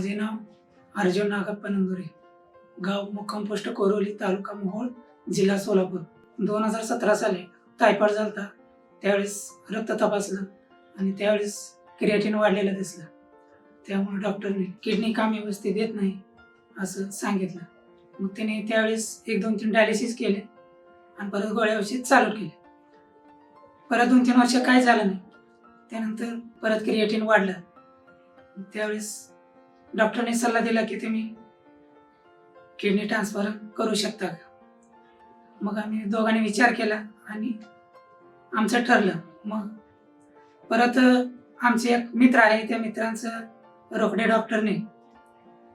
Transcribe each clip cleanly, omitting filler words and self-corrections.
माझे नाव अर्जुन नागप्पा नंदुरे, गाव मुक्काम पोस्ट कोरोली, तालुका मोहोळ, जिल्हा सोलापूर. 2017 साली टायफॉइड झालता. त्यावेळेस रक्त तपासलं आणि त्यावेळेस क्रिएटिन वाढलेलं दिसलं. त्यामुळे डॉक्टरने किडनी काम व्यवस्थित देत नाही असं सांगितलं. मग त्याने त्यावेळेस 1-2-3 डायलिसिस केले आणि परत गोळ्या औषध चालू केले. परत 2-3 वर्ष काय झालं नाही. त्यानंतर परत क्रिएटिन वाढलं. त्यावेळेस डॉक्टरने सल्ला दिला की तुम्ही किडनी ट्रान्सफर करू शकता का. मग आम्ही दोघांनी विचार केला आणि आमचं ठरलं. मग परत आमचे एक मित्र आहे, त्या मित्रांचं रोकडे डॉक्टरने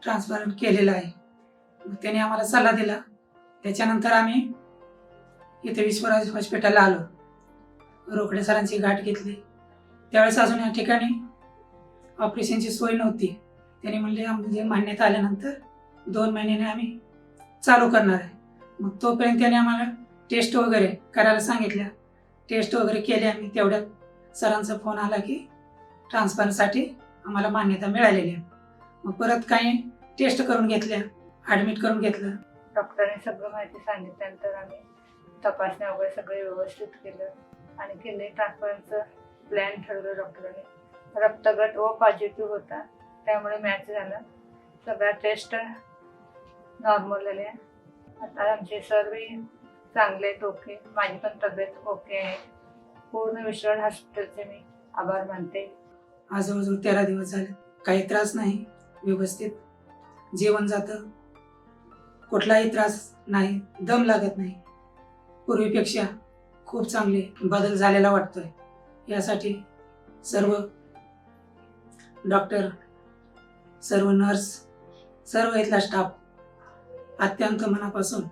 ट्रान्सफर केलेलं आहे. मग त्याने आम्हाला सल्ला दिला. त्याच्यानंतर आम्ही इथे विश्वराज हॉस्पिटलला आलो. रोकडे सरांची गाठ घेतली. त्यावेळेस अजून या ठिकाणी ऑपरेशनची सोय नव्हती. त्यांनी म्हणले म्हणजे मान्यता आल्यानंतर 2 महिन्याने आम्ही चालू करणार आहे. मग तोपर्यंत त्याने आम्हाला टेस्ट वगैरे करायला सांगितल्या. टेस्ट वगैरे केले आम्ही. तेवढ्यात सरांचा फोन आला की ट्रान्सफरसाठी आम्हाला मान्यता मिळालेली आहे. मग परत काही टेस्ट करून घेतल्या, ॲडमिट करून घेतलं. डॉक्टरने सगळं माहिती सांगितल्यानंतर आम्ही तपासण्या वगैरे सगळे व्यवस्थित केलं आणि किडनी ट्रान्सफरचं प्लॅन ठरवलं डॉक्टरांनी. रक्तगट O पॉझिटिव्ह होता, त्यामुळे मॅच झालं. सगळ्या टेस्ट नॉर्मल झाल्या. आता आमचे सर्व चांगले आहेत, ओके. माझी पण तब्येत ओके आहे. पूर्ण विश्राम हॉस्पिटलचे मी आभार मानते. आज जवळजवळ 13 दिवस झाले. काही त्रास नाही, व्यवस्थित जेवण जातं, कुठलाही त्रास नाही, दम लागत नाही. पूर्वीपेक्षा खूप चांगले बदल झालेला वाटतोय. यासाठी सर्व डॉक्टर, सर्व नर्स, सर्व इथला स्टाफ अत्यंत मनापासून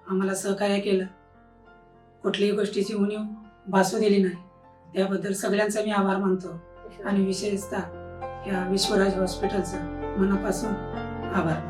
आम्हाला सहकार्य केलं. कुठल्याही गोष्टीची उणीव भासू दिली नाही. त्याबद्दल सगळ्यांचा मी आभार मानतो आणि विशेषतः या विश्वराज हॉस्पिटलचा मनापासून आभार.